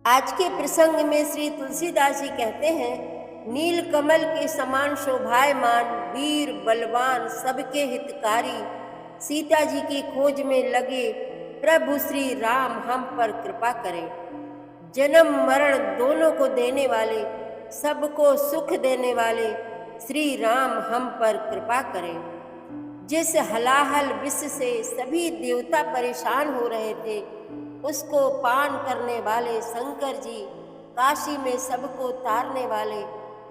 आज के प्रसंग में श्री तुलसीदास जी कहते हैं, नील कमल के समान शोभायमान, वीर बलवान, सबके हितकारी, सीता जी की खोज में लगे प्रभु श्री राम हम पर कृपा करें। जन्म मरण दोनों को देने वाले, सबको सुख देने वाले श्री राम हम पर कृपा करें। जिस हलाहल विष से सभी देवता परेशान हो रहे थे, उसको पान करने वाले शंकर जी, काशी में सबको तारने वाले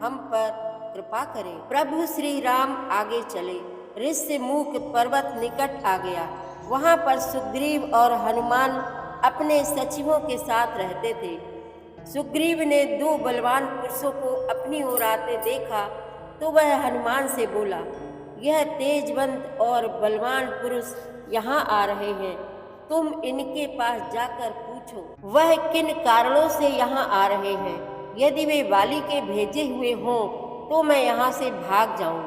हम पर कृपा करें। प्रभु श्री राम आगे चले। ऋष्यमुख पर्वत निकट आ गया। वहां पर सुग्रीव और हनुमान अपने सचिवों के साथ रहते थे। सुग्रीव ने दो बलवान पुरुषों को अपनी ओर आते देखा तो वह हनुमान से बोला, यह तेजवंत और बलवान पुरुष यहाँ आ रहे हैं, तुम इनके पास जाकर पूछो वह किन कारणों से यहाँ आ रहे हैं। यदि वे वाली के भेजे हुए हों तो मैं यहाँ से भाग जाऊं।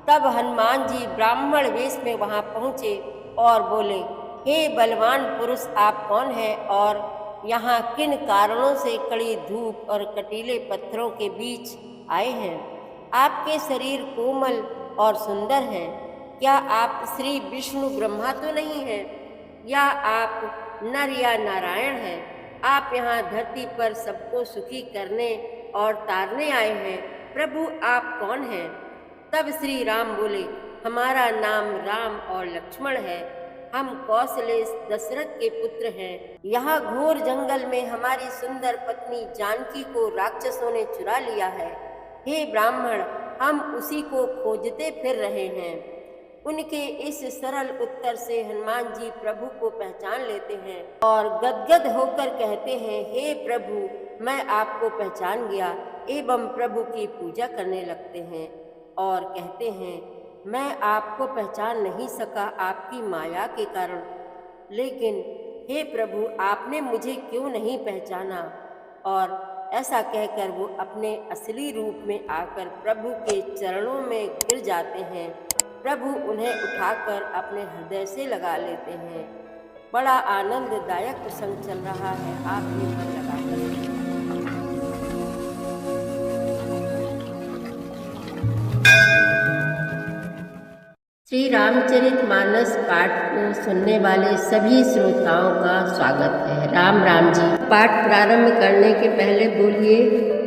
तब हनुमान जी ब्राह्मण वेश में वहाँ पहुँचे और बोले, हे बलवान पुरुष, आप कौन हैं और यहाँ किन कारणों से कड़ी धूप और कटीले पत्थरों के बीच आए हैं। आपके शरीर कोमल और सुंदर हैं। क्या आप श्री विष्णु ब्रह्मा तो नहीं हैं, या आप नर या नारायण हैं। आप यहाँ धरती पर सबको सुखी करने और तारने आए हैं। प्रभु आप कौन हैं। तब श्री राम बोले, हमारा नाम राम और लक्ष्मण है। हम कौशलेय दशरथ के पुत्र हैं। यहाँ घोर जंगल में हमारी सुंदर पत्नी जानकी को राक्षसों ने चुरा लिया है। हे ब्राह्मण, हम उसी को खोजते फिर रहे हैं। उनके इस सरल उत्तर से हनुमान जी प्रभु को पहचान लेते हैं और गदगद होकर कहते हैं, हे प्रभु, मैं आपको पहचान गया, एवं प्रभु की पूजा करने लगते हैं और कहते हैं, मैं आपको पहचान नहीं सका आपकी माया के कारण, लेकिन हे प्रभु, आपने मुझे क्यों नहीं पहचाना। और ऐसा कहकर वो अपने असली रूप में आकर प्रभु के चरणों में गिर जाते हैं। प्रभु उन्हें उठाकर अपने हृदय से लगा लेते हैं। बड़ा आनंददायक प्रसंग चल रहा है, आप भी मन लगाकर। श्री रामचरितमानस पाठ को सुनने वाले सभी श्रोताओं का स्वागत है। राम राम जी। पाठ प्रारंभ करने के पहले बोलिए,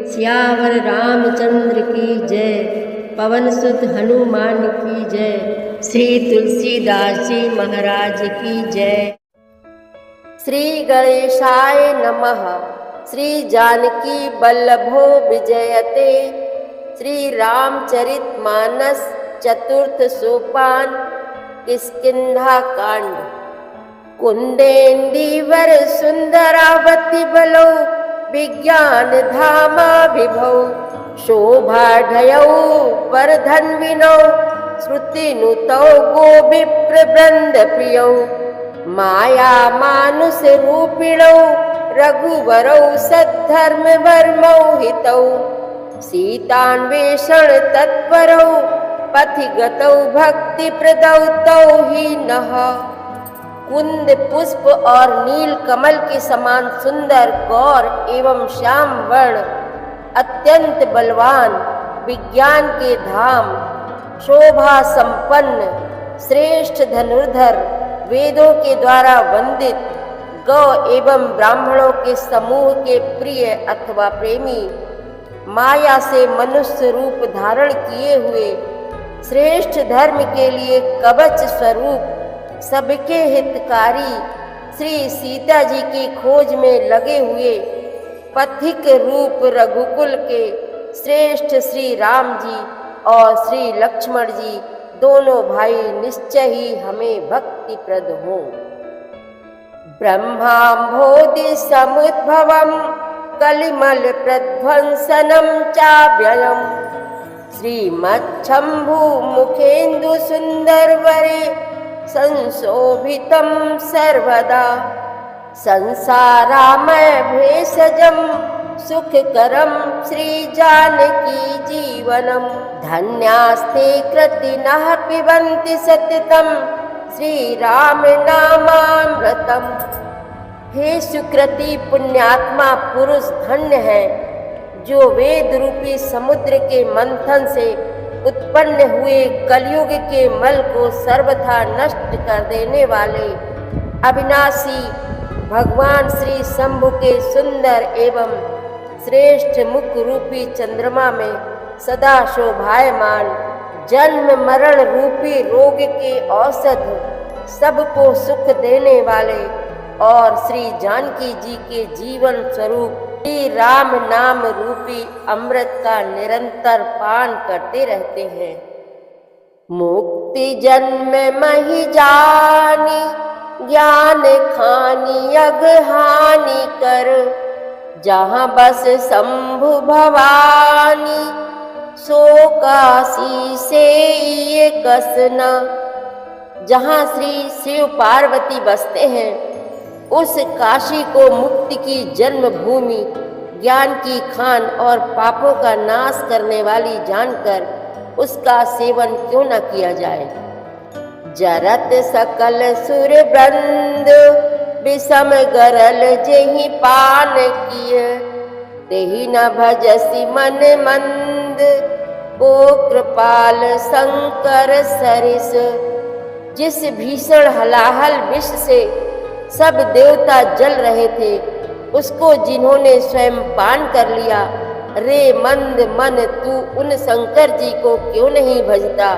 सियावर रामचंद्र की जय, पवन सुत हनुमान की जय, श्री तुलसीदास जी महाराज की जय। श्री गणेशाय नमः। श्री जानकी बल्लभो विजयते। श्री रामचरितमानस चतुर्थ सोपान, किष्किंधा कांड। कुंदेन्दीवर सुंदरावती बलौ, विज्ञान धामा विभौ, शोभाढयौ वरधन्विनौ, श्रुतिनुतौ गोविप्रवृन्द प्रियौ, माया मानुष रूपिणौ, रघुवरौ सद्धर्मवर्मौ हितौ, सीतान्वेषण तत्परौ, पथिगतौ भक्ति प्रदौ तौ ही नः। कुंद पुष्प और नील कमल के समान सुंदर, गौर एवं श्याम वर्ण, अत्यंत बलवान, विज्ञान के धाम, शोभा संपन्न, श्रेष्ठ धनुर्धर, वेदों के द्वारा वंदित, गौ एवं ब्राह्मणों के समूह के प्रिय अथवा प्रेमी, माया से मनुष्य रूप धारण किए हुए, श्रेष्ठ धर्म के लिए कवच स्वरूप, सबके हितकारी, श्री सीता जी की खोज में लगे हुए, पथिक रूप रघुकुल के श्रेष्ठ श्री राम जी और श्री लक्ष्मण जी दोनों भाई निश्चय ही हमें भक्ति प्रद हों। ब्रह्माम्भोधि समुद्भवम कलिमल प्रध्वंसनम चाव्ययम, श्रीमच्छंभु मुखेन्दु सुंदर वरे, संशोभितं सर्वदा, संसारामय भेषजं सुखकरं श्री जानकी जीवनम, धन्यास्ते कृतिनः पिबन्ति सततं श्री राम नामामृतम्। हे सुकृति पुण्यात्मा पुरुष धन्य है, जो वेद रूपी समुद्र के मंथन से उत्पन्न हुए कलयुग के मल को सर्वथा नष्ट कर देने वाले अविनाशी भगवान श्री शंभु के सुंदर एवं श्रेष्ठ मुख रूपी चंद्रमा में सदा शोभायमान जन्म मरण रूपी रोग के औषध सबको सुख देने वाले और श्री जानकी जी के जीवन स्वरूप श्री राम नाम रूपी अमृत का निरंतर पान करते रहते हैं। मुक्ति जन्म मही जानी ज्ञान खानी अगहानि कर, जहाँ बस शंभु भवानी सो काशी से ये कसना। जहाँ श्री शिव पार्वती बसते हैं उस काशी को मुक्ति की जन्म भूमि ज्ञान की खान और पापों का नाश करने वाली जानकर उसका सेवन क्यों न किया जाए। जरत सकल सुर वृंद विषम गरल जेहि पान किए, तेहि न भजसी मन मंद ओ कृपाल शंकर सरिस। जिस भीषण हलाहल विष से सब देवता जल रहे थे उसको जिन्होंने स्वयं पान कर लिया, रे मंद मन तू उन शंकर जी को क्यों नहीं भजता।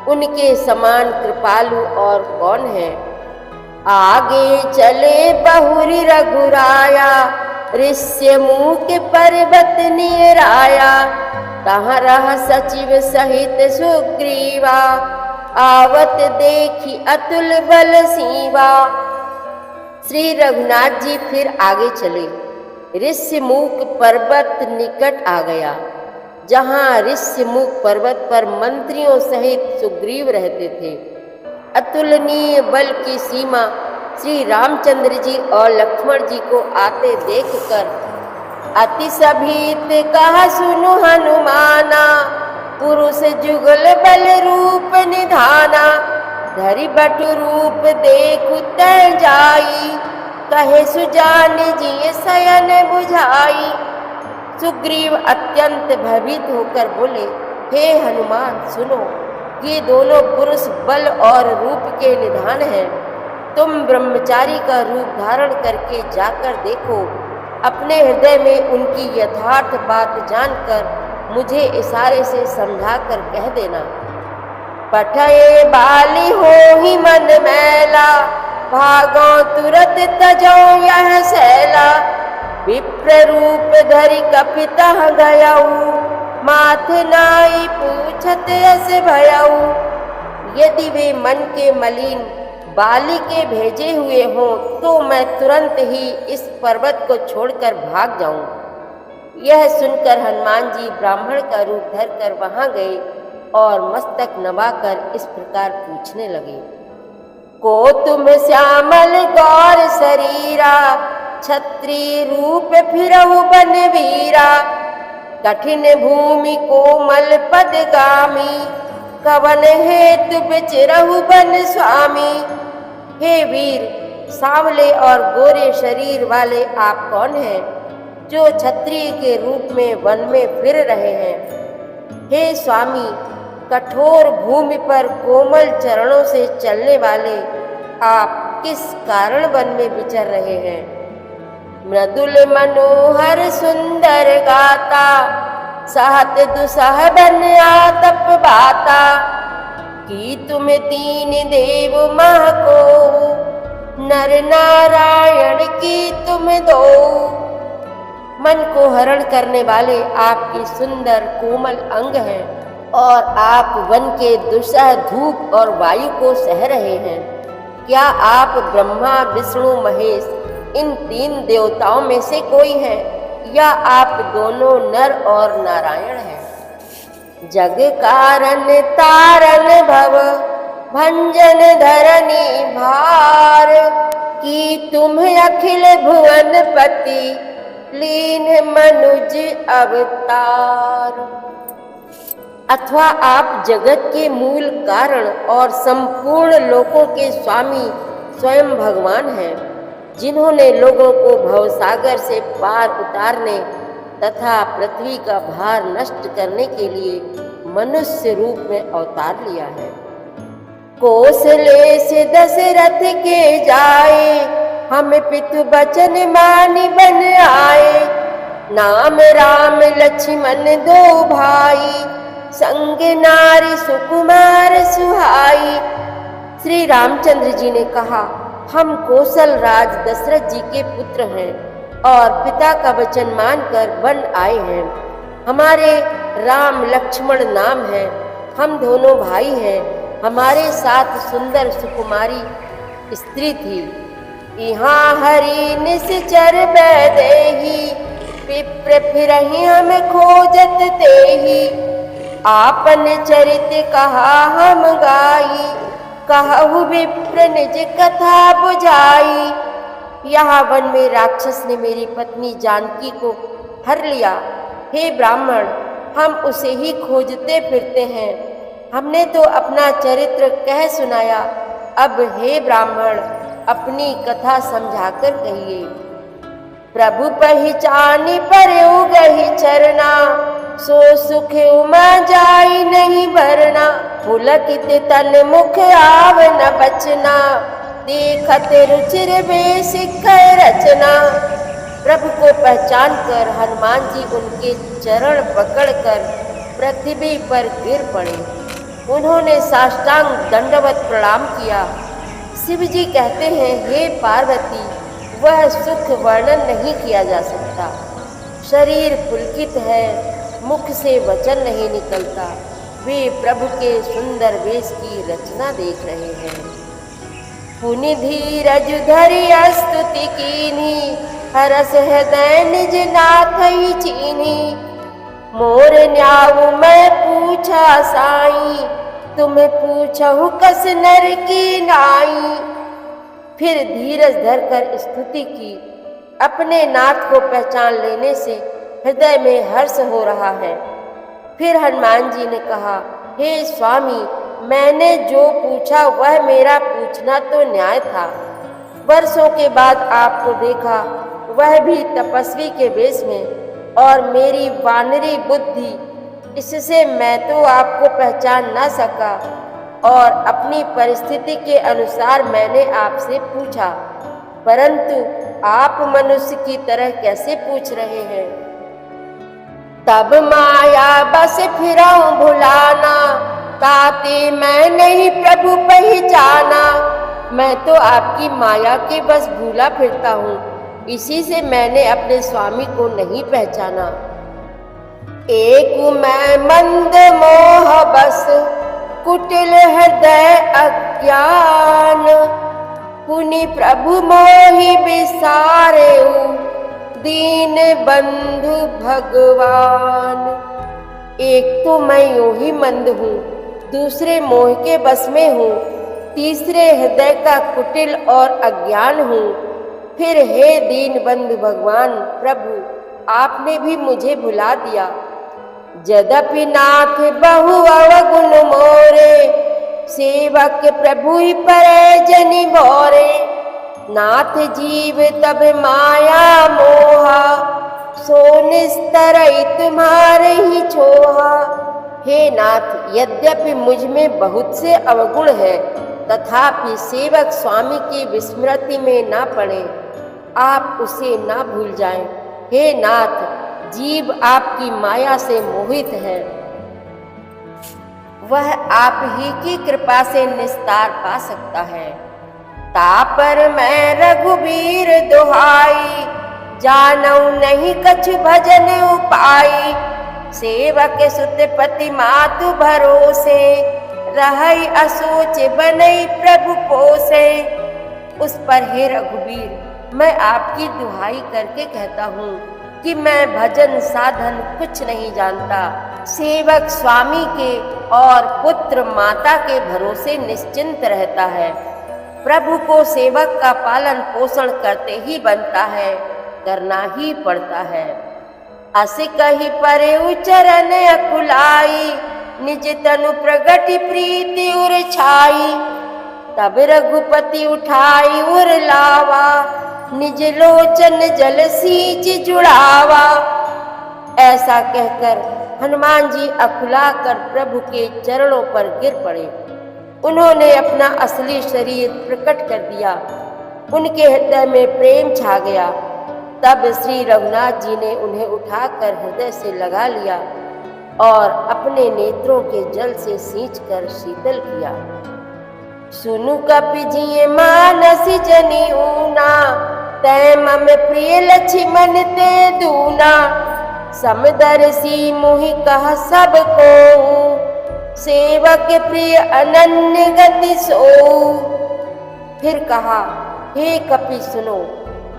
उनके समान कृपालु और कौन है। आगे चले बहुरी रघुराया, ऋष्य मुख पर्वत निराया। तहाँ रह सचिव सहित सुग्रीवा, आवत देखी अतुल बल सीवा। श्री रघुनाथ जी फिर आगे चले। ऋष्यमुख पर्वत निकट आ गया, जहाँ ऋष्यमुख पर्वत पर मंत्रियों सहित सुग्रीव रहते थे। अतुलनीय बल की सीमा श्री रामचंद्र जी और लक्ष्मण जी को आते देखकर अति सभीत कहा सुनु हनुमाना, पुरुष जुगल बल रूप निधाना। धरि बटु रूप देखु तै जाई, कहे सुजान जी शयन बुझाई। सुग्रीव अत्यंत भयभीत होकर बोले, हे हनुमान सुनो, ये दोनों पुरुष बल और रूप के निधान हैं। तुम ब्रह्मचारी का रूप धारण करके जाकर देखो। अपने हृदय में उनकी यथार्थ बात जानकर मुझे इशारे से समझाकर कह देना। पठये बाली हो ही मन मैला, भागो तुरत तजो यह सैला। विप्र रूप धरि कपिता गयऊ, माथे नाई पूछत यस भयऊ। यदि वे मन के मलिन बाली के भेजे हुए हों तो मैं तुरंत ही इस पर्वत को छोड़कर भाग जाऊं। यह सुनकर हनुमान जी ब्राह्मण का रूप धरकर वहां गए और मस्तक नवाकर इस प्रकार पूछने लगे। को तुम श्यामल गौर शरीरा, छत्री रूप फिरहु बन वीरा। कठिन भूमि कोमल पदगामी, कवन हेतु बिचरहु बन स्वामी। हे वीर, सांवले और गोरे शरीर वाले आप कौन हैं, जो क्षत्रिय के रूप में वन में फिर रहे हैं। हे स्वामी, कठोर भूमि पर कोमल चरणों से चलने वाले आप किस कारण वन में विचर रहे हैं। मृदुल मनोहर सुंदर गाता, सहत दुसह बन आतप बाता। कि तुम तीन देव मह को, नर नारायण की तुम दो। मन को हरण करने वाले आपकी सुंदर कोमल अंग हैं और आप वन के दुस्सह धूप और वायु को सह रहे हैं। क्या आप ब्रह्मा विष्णु महेश इन तीन देवताओं में से कोई हैं, या आप दोनों नर और नारायण हैं। जग कारण तारन भव भंजन धरनी भार, कि तुम अखिल भुवन पति लीन मनुज अवतार। अथवा आप जगत के मूल कारण और संपूर्ण लोकों के स्वामी स्वयं भगवान हैं। जिन्होंने लोगों को भवसागर से पार उतारने तथा पृथ्वी का भार नष्ट करने के लिए मनुष्य रूप में अवतार लिया है। कौशले से दशरथ के जाए, हम पितु बचन मानि बन आए। नाम राम लक्ष्मण दो भाई, संग नारी सुकुमार सुहाई। श्री रामचंद्र जी ने कहा, हम कौशल राज दशरथ जी के पुत्र हैं और पिता का वचन मानकर वन आए हैं। हमारे राम लक्ष्मण नाम है, हम दोनों भाई हैं। हमारे साथ सुंदर सुकुमारी स्त्री थी। यहाँ हरि निश्चर बैदेही, विप्र फिरहि हम खोजत तेहि। आपन चरित कहा हम गाई, कहु विप्र निज कथा बुझाई। यहाँ वन में राक्षस ने मेरी पत्नी जानकी को हर लिया। हे ब्राह्मण, हम उसे ही खोजते फिरते हैं। हमने तो अपना चरित्र कह सुनाया, अब हे ब्राह्मण अपनी कथा समझाकर कहिए। प्रभु पहचानी परऊ गही चरना, सो सुख उमा जाई नहीं भरना। पुलकित तन मुख आव न बचना, देखत रुचिर बेसिख रचना। प्रभु को पहचान कर हनुमान जी उनके चरण पकड़कर पृथ्वी पर गिर पड़े। उन्होंने साष्टांग दंडवत प्रणाम किया। शिव जी कहते हैं, हे पार्वती, वह सुख वर्णन नहीं किया जा सकता। शरीर पुलकित है, मुख से वचन नहीं निकलता। वे प्रभु के सुंदर वेश की रचना देख रहे हैं। पुनि धीरज धरि स्तुति कीन्ही, हरस हृदय निज नाथ ही चीन्ही। मोर न्याऊ मैं पूछा साई, तुम पूछहु कस नर की नाई। फिर धीरज धरकर स्तुति की। अपने नाथ को पहचान लेने से हृदय में हर्ष हो रहा है। फिर हनुमान जी ने कहा, हे स्वामी, मैंने जो पूछा वह मेरा पूछना तो न्याय था। वर्षों के बाद आपको देखा, वह भी तपस्वी के वेश में, और मेरी वानरी बुद्धि, इससे मैं तो आपको पहचान ना सका और अपनी परिस्थिति के अनुसार मैंने आपसे पूछा, परंतु आप मनुष्य की तरह कैसे पूछ रहे हैं। तब माया बस फिराऊं भुलाना, ताते मैं नहीं प्रभु पहचाना। मैं तो आपकी माया के बस भूला फिरता हूँ, इसी से मैंने अपने स्वामी को नहीं पहचाना। एक मैं मंद मोह बस, कुटिल हृदय अज्ञान। पुनि प्रभु मोहि बिसारेऊ, दीन बंधु भगवान। एक तो मैं यूं ही मंद हूँ, दूसरे मोह के बस में हूँ, तीसरे हृदय का कुटिल और अज्ञान हूँ। फिर हे दीन बंधु भगवान प्रभु, आपने भी मुझे भुला दिया। यद्यपि नाथ बहु अवगुण मोरे, सेवक प्रभु ही परै जनि भोरे। नाथ जीव तब माया मोहा, सो निस्तरई तुम्हारे ही छोहा। हे नाथ, यद्यपि मुझ में बहुत से अवगुण है, तथापि सेवक स्वामी की विस्मृति में ना पड़े, आप उसे ना भूल जाएं। हे नाथ, जीव आपकी माया से मोहित है, वह आप ही की कृपा से निस्तार पा सकता है। तापर मैं रघुबीर दुहाई, जानऊ नहीं कछु भजन उपाई। सेवक सुत पति मातु भरोसे, रहई असोच बनई प्रभु पोसे। उस पर हे रघुबीर, मैं आपकी दुहाई करके कहता हूँ कि मैं भजन साधन कुछ नहीं जानता। सेवक स्वामी के और पुत्र माता के भरोसे निश्चिंत रहता है। प्रभु को सेवक का पालन पोषण करते ही बनता है, करना ही पड़ता है। अस कही परे चरण अकुलाई, निज तनु प्रगति प्रीति उर छाई। तब रघुपति उठाई उर लावा, निज लोचन जल सींच जुड़ावा। ऐसा कहकर हनुमान जी अकुलाकर प्रभु के चरणों पर गिर पड़े। उन्होंने अपना असली शरीर प्रकट कर दिया। उनके हृदय में प्रेम छा गया। तब श्री रघुनाथ जी ने उन्हें उठाकर हृदय से लगा लिया और अपने नेत्रों के जल से सींचकर शीतल किया। सुनु कपि जिय मानस जनि ऊना, तै मम प्रिय लक्ष्मण ते दूना। समदर्शी मोहि कह सब को, सेवक प्रिय अनन्य गति सो। फिर कहा, हे कपि सुनो,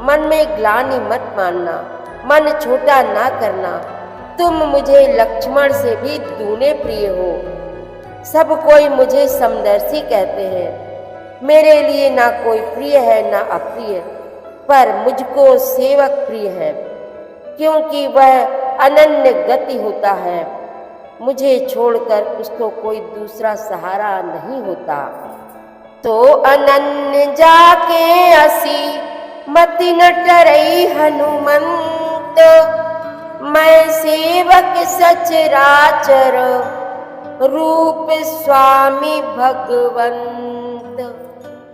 मन में ग्लानि मत मानना, मन छोटा ना करना। तुम मुझे लक्ष्मण से भी दूने प्रिय हो। सब कोई मुझे समदर्शी कहते हैं। मेरे लिए ना कोई प्रिय है ना अप्रिय, पर मुझको सेवक प्रिय है, क्योंकि वह अनन्य गति होता है। मुझे छोड़कर उसको कोई दूसरा सहारा नहीं होता। तो अनन्य जाके असी मति न टरई हनुमंत। मैं सेवक सचराचर, रूप स्वामी भगवंत।